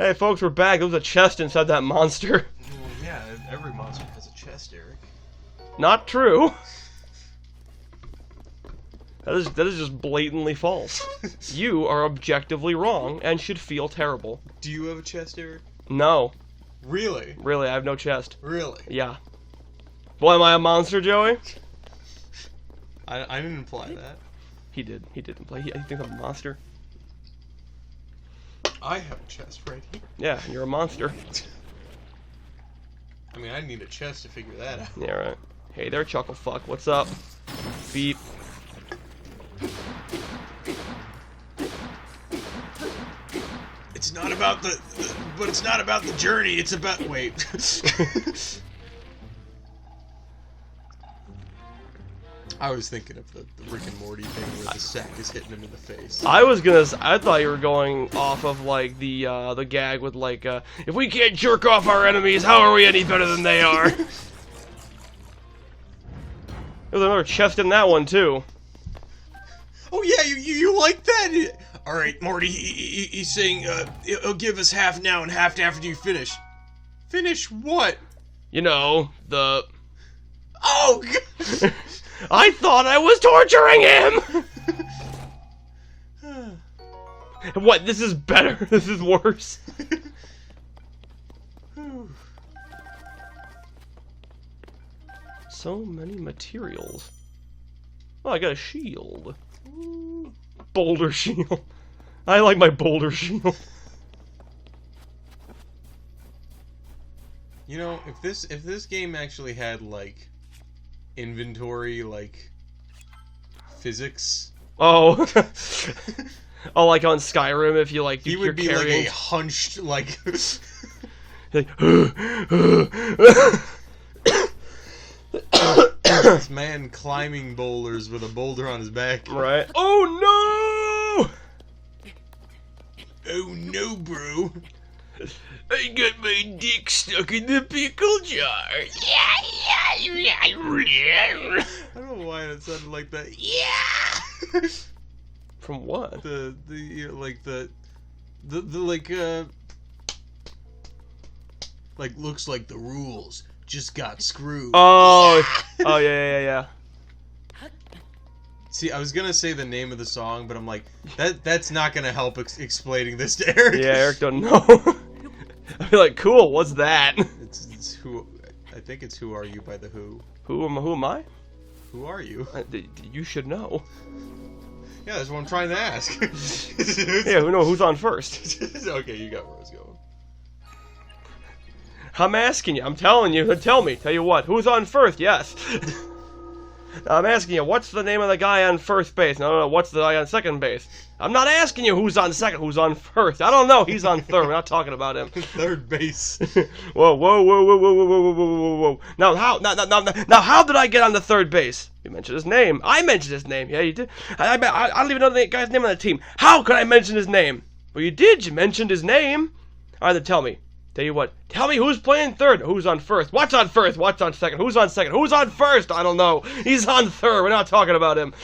Hey, folks, we're back. There was a chest inside that monster. Well, yeah, every monster has a chest, Eric. Not true. That is just blatantly false. You are objectively wrong and should feel terrible. Do you have a chest, Eric? No. Really? Really, I have no chest. Really? Yeah. Boy, am I a monster, Joey? I didn't imply that. He did. He did imply. He thinks I'm a monster. I have a chest right here. Yeah, you're a monster. I mean, I need a chest to figure that out. Yeah, right. Hey there, chuckle fuck. What's up? Beep. It's not about but it's not about the journey. It's about wait. I was thinking of the Rick and Morty thing where the sack is hitting him in the face. I thought you were going off of like the gag with like if we can't jerk off our enemies, how are we any better than they are? There's another chest in that one too. Oh yeah, you like that? All right, Morty. He's saying he'll give us half now and half after you finish. Finish what? You know, the. Oh. God. I thought I was torturing him. What? This is better. This is worse. So many materials. Oh, I got a shield. Boulder shield. I like my boulder shield. You know, if this game actually had like inventory, like physics. Oh. Oh, like on Skyrim, if you like, he would be carrying... like a hunched, like. Like, this man climbing boulders with a boulder on his back. Right. Oh no! Oh no, bro. I got my dick stuck in the pickle jar. I don't know why it sounded like that. Yeah. From what? The like looks like the rules just got screwed. Oh. Oh yeah. See, I was gonna say the name of the song, but I'm like, that's not gonna help explaining this to Eric. Yeah, Eric don't know. I'd be like, cool. What's that? It's who. I think it's "Who Are You" by the Who. Who am I? Who are you? You should know. Yeah, that's what I'm trying to ask. Yeah, who's on first? Okay, you got where I was going. I'm asking you. I'm telling you. Tell me. Tell you what. Who's on first? Yes. I'm asking you, what's the name of the guy on first base? No, what's the guy on second base? I'm not asking you who's on second, who's on first. I don't know. He's on third. We're not talking about him. Third base. Whoa. Now how did I get on the third base? You mentioned his name. I mentioned his name. Yeah, you did. I don't even know the guy's name on the team. How could I mention his name? Well, you did. You mentioned his name. All right, then tell me. Tell you what. Tell me who's playing third. Who's on first? What's on first? What's on second? Who's on second? Who's on first? I don't know. He's on third. We're not talking about him.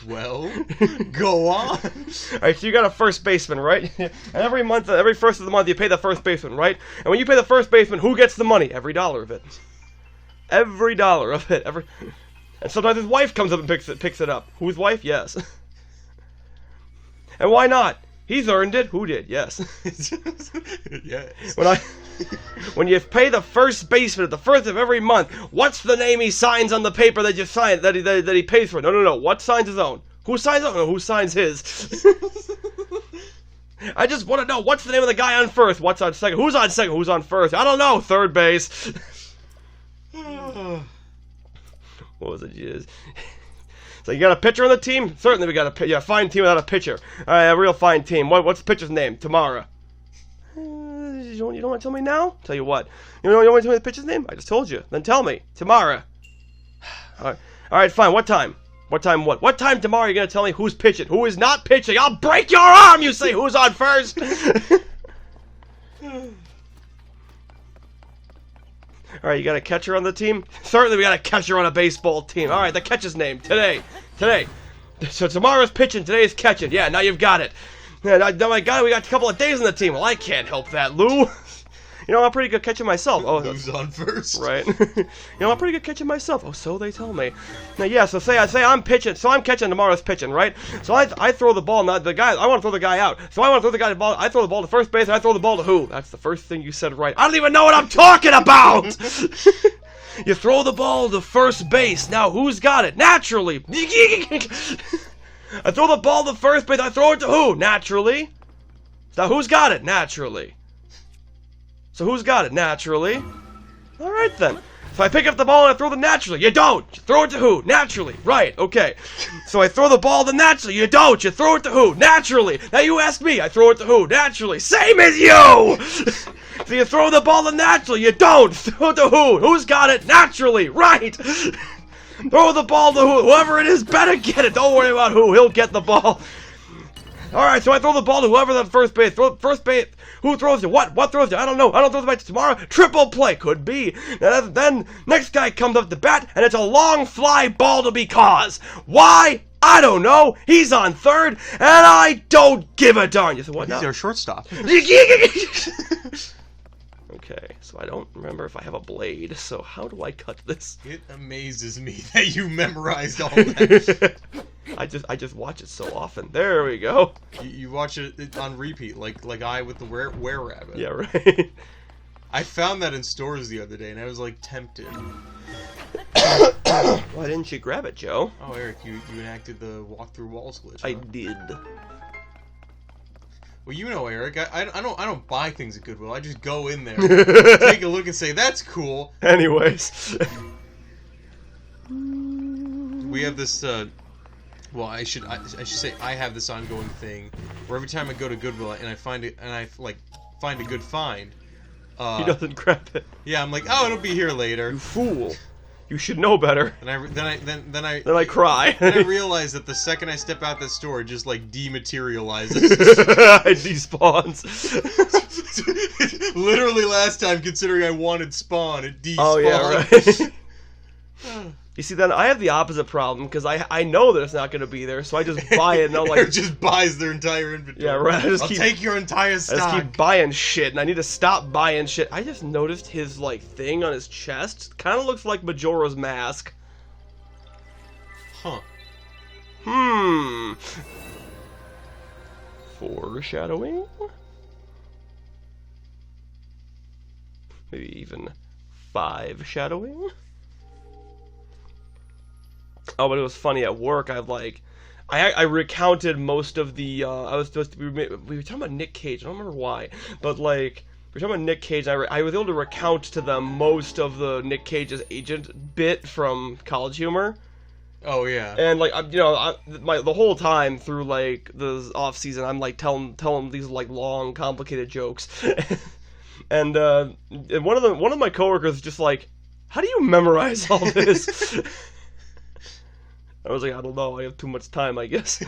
Well, go on. Alright, so you got a first baseman, right? And every month, every first of the month, you pay the first baseman, right? And when you pay the first baseman, who gets the money? Every dollar of it. Every dollar of it. And sometimes his wife comes up and picks it up. Whose wife? Yes. And why not? He's earned it. Who did? Yes. Yes. When you pay the first baseman at the first of every month, what's the name he signs on the paper that you sign that he pays for? No. What signs his own? Who signs it? No, who signs his? I just want to know what's the name of the guy on first. What's on second? Who's on second? Who's on first? I don't know. Third base. What was it? Jeez. So you got a pitcher on the team? Certainly we got a fine team without a pitcher. All right, a real fine team. What's the pitcher's name? Tamara. You don't want to tell me now? Tell you what. You don't want to tell me the pitcher's name? I just told you. Then tell me. Tamara. All right, fine. What time? What time what? What time tomorrow are you going to tell me who's pitching? Who is not pitching? I'll break your arm, you say who's on first. Alright, you got a catcher on the team? Certainly we got a catcher on a baseball team. Alright, the catcher's name. Today. So tomorrow's pitching, today's catching. Yeah, now you've got it. And my God, we got a couple of days in the team. Well, I can't help that, Lou. You know, I'm pretty good catching myself. Oh, Lou's on first. Right. You know, I'm pretty good catching myself. Oh, so they tell me. Now, yeah, so say I'm pitching, so I'm catching tomorrow's pitching, right? So I throw the ball, not the guy, I want to throw the guy out. So I want to throw the guy the ball, I throw the ball to first base, and I throw the ball to who? That's the first thing you said right. I don't even know what I'm talking about! You throw the ball to first base. Now, who's got it? Naturally. I throw the ball to first base, I throw it to who? Naturally. Now, who's got it? Naturally. So who's got it? Naturally. Alright then. So I pick up the ball and I throw the naturally. You don't. You throw it to who? Naturally. Right. Okay. So I throw the ball to naturally. You don't. You throw it to who? Naturally. Now you ask me. I throw it to who? Naturally. Same as you! So you throw the ball to naturally. You don't. Throw it to who? Who's got it? Naturally. Right. Throw the ball to who? Whoever it is better get it. Don't worry about who. He'll get the ball. Alright, so I throw the ball to whoever's on first base. First base. Who throws it? What throws it? I don't know. I don't throw the ball tomorrow. Triple play. Could be. Then next guy comes up to bat, and it's a long fly ball to be cause. Why? I don't know. He's on third, and I don't give a darn. You said what now? He's our shortstop. Okay, so I don't remember if I have a blade, so how do I cut this? It amazes me that you memorized all that. I just watch it so often. There we go. You watch it on repeat, like I with the were-rabbit. Yeah, right. I found that in stores the other day, and I was like tempted. Why didn't you grab it, Joe? Oh, Eric, you enacted the walk through walls glitch. I huh? did. Well, you know, Eric, I don't buy things at Goodwill. I just go in there, take a look, and say that's cool. Anyways, we have this. Well, I should say I have this ongoing thing where every time I go to Goodwill and I find it and I find a good find. he doesn't grab it. Yeah, I'm like, oh, it'll be here later. You fool! You should know better. And then I cry. Then I realize that the second I step out the store, it just like dematerializes. It despawns. Literally last time, considering I wanted Spawn, it despawned. Oh yeah, right. You see, then I have the opposite problem because I know that it's not going to be there, so I just buy it and I'm like, Eric just buys their entire inventory. Yeah, right. I'll take your entire stock. I just keep buying shit, and I need to stop buying shit. I just noticed his like thing on his chest kind of looks like Majora's Mask. Huh. Foreshadowing? Maybe even 5 shadowing? Oh, but it was funny at work. I recounted most of the. We were talking about Nick Cage. I don't remember why, but like we were talking about Nick Cage. I was able to recount to them most of the Nick Cage's agent bit from College Humor. Oh yeah. And like the whole time through like the off season, I'm like telling these like long, complicated jokes, and one of my coworkers is just like, "How do you memorize all this?" I was like, I don't know, I have too much time, I guess.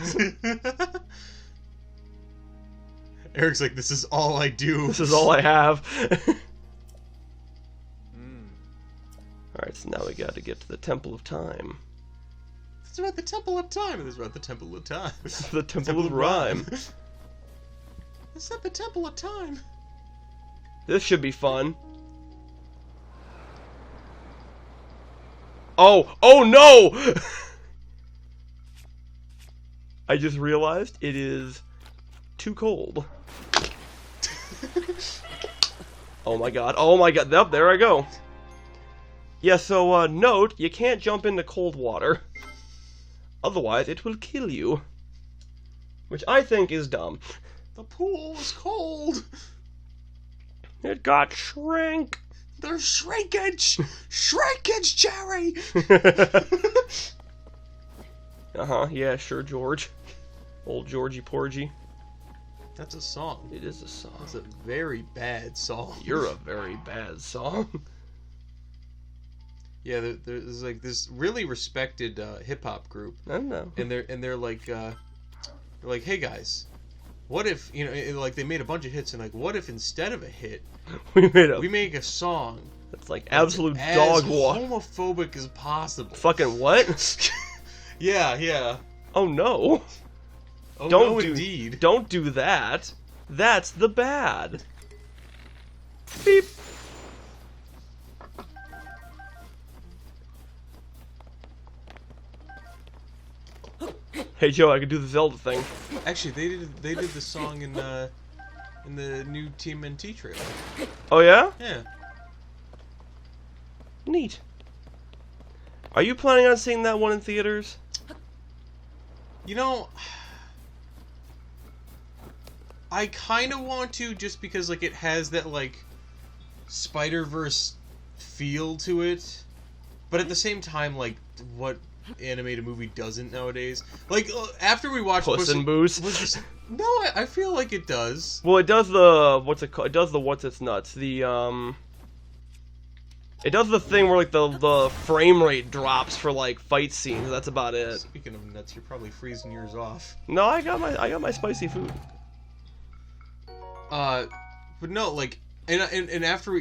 Eric's like, this is all I do. This is all I have. Alright, so now we gotta get to the Temple of Time. It's about the Temple of Time, and it's about the Temple of Time. The Temple of Rhyme. It's at the Temple of Time. This should be fun. Oh no! I just realized it is too cold. Oh my god, yep, there I go. Yeah, so, note, you can't jump into cold water. Otherwise, it will kill you. Which I think is dumb. The pool is cold. It got shrank. There's shrinkage! Shrinkage, Jerry! Uh-huh, yeah, sure, George. Old Georgie Porgy. That's a song. It is a song. That's a very bad song. You're a very bad song. Yeah, there's like this really respected hip-hop group. I don't know. And they're like, hey guys, what if, you know, like they made a bunch of hits, and like, what if instead of a hit, we make a song that's like absolute dog walk, homophobic as possible. Fucking what? Yeah. Oh no. Oh, Don't no, do, indeed. Don't do that. That's the bad. Beep. Hey Joe, I could do the Zelda thing. Actually, they did the song in the new TMNT trailer. Oh yeah? Yeah. Neat. Are you planning on seeing that one in theaters? You know, I kind of want to, just because like it has that like Spider-Verse feel to it, but at the same time, like what animated movie doesn't nowadays? Like after we watched Puss in Boots. No, I feel like it does. Well, it does the what's it called? It does the what's its nuts. It does the thing where like the frame rate drops for like fight scenes. That's about it. Speaking of nuts, you're probably freezing yours off. No, I got my spicy food. But no, like, and after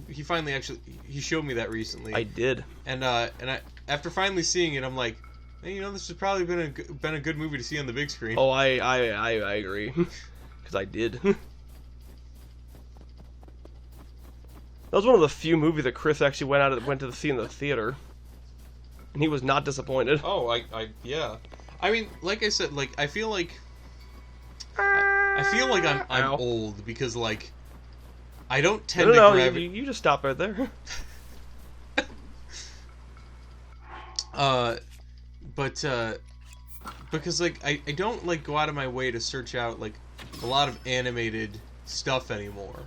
he finally he showed me that recently. I did. And after finally seeing it, I'm like, hey, you know, this has probably been a good movie to see on the big screen. Oh, I agree, because I did. That was one of the few movies that Chris actually went to see in the theater, and he was not disappointed. Oh, yeah. I mean, like I said, like I feel like I'm old because like I don't tend to grab. You just stop right there. Because like I don't like go out of my way to search out like a lot of animated stuff anymore.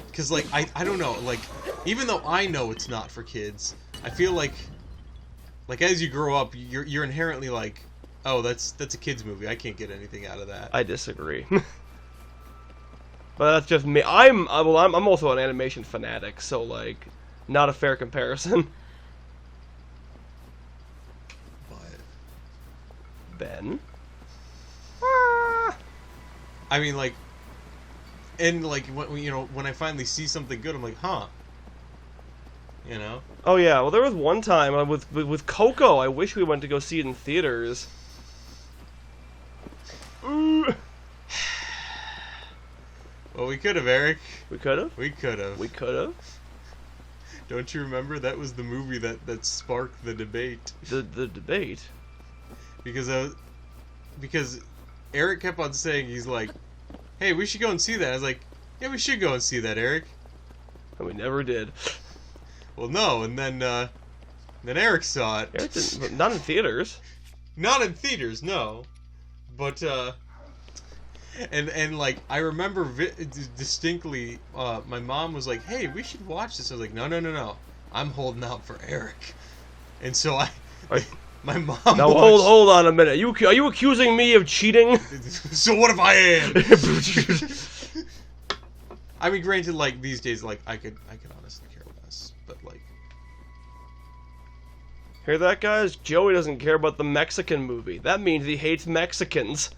Because like I don't know, like even though I know it's not for kids, I feel like as you grow up, you're inherently like, oh, that's a kids movie. I can't get anything out of that. I disagree. But that's just me. I'm also an animation fanatic, so like, not a fair comparison. But Ben. I mean, like, and like when I finally see something good, I'm like, huh. You know. Oh yeah. Well, there was one time with Coco. I wish we went to go see it in theaters. Well, we could have, Eric. We could have. We could have. We could have. Don't you remember that was the movie that sparked the debate? The debate. Because Eric kept on saying, he's like, hey, we should go and see that. I was like, yeah, we should go and see that, Eric. And we never did. Well, no, and then Eric saw it. Eric didn't, not in theaters. Not in theaters, no. But and like I remember distinctly, my mom was like, "Hey, we should watch this." I was like, "No, I'm holding out for Eric," and so my mom. Now hold on a minute. Are you accusing me of cheating? So what if I am? I mean, granted, like these days, like I could honestly care less, but like. Hear that, guys? Joey doesn't care about the Mexican movie. That means he hates Mexicans.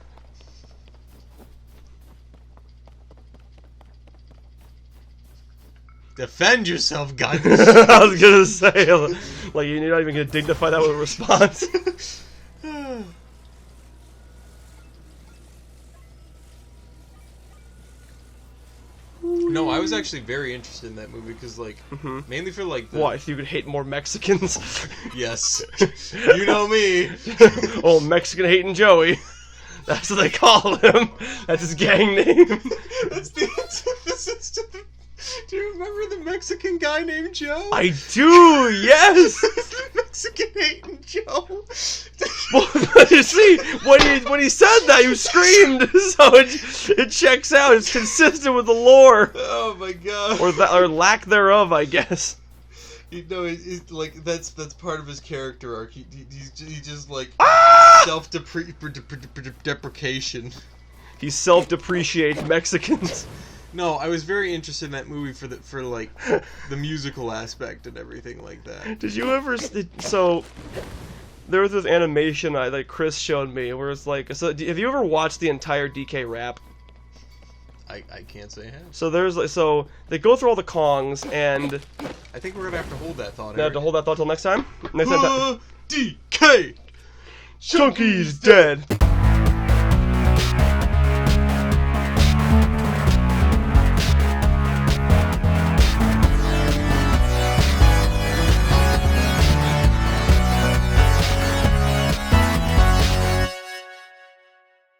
Defend yourself, God. I was gonna say, like, you're not even gonna dignify that with a response. No, I was actually very interested in that movie because, like, mainly for like. Why? So you could hate more Mexicans? Yes, you know me. Oh, Mexican hating Joey. That's what they call him. That's his gang name. That's the antithesis to the. Do you remember the Mexican guy named Joe? I do, yes! The Mexican hating Joe. Well, you see, when he said that, you screamed, so it checks out. It's consistent with the lore. Oh my god. Or lack thereof, I guess. You know, he's like that's part of his character arc. He just like self-deprecation. He self-depreciates Mexicans. No, I was very interested in that movie for like the musical aspect and everything like that. Did you ever? So there was this animation that Chris showed me where it's like. So have you ever watched the entire DK rap? I can't say I have. So so they go through all the Kongs and. I think we're gonna have to hold that thought. Have to hold that thought till next time. Next time. DK. Chunky's dead.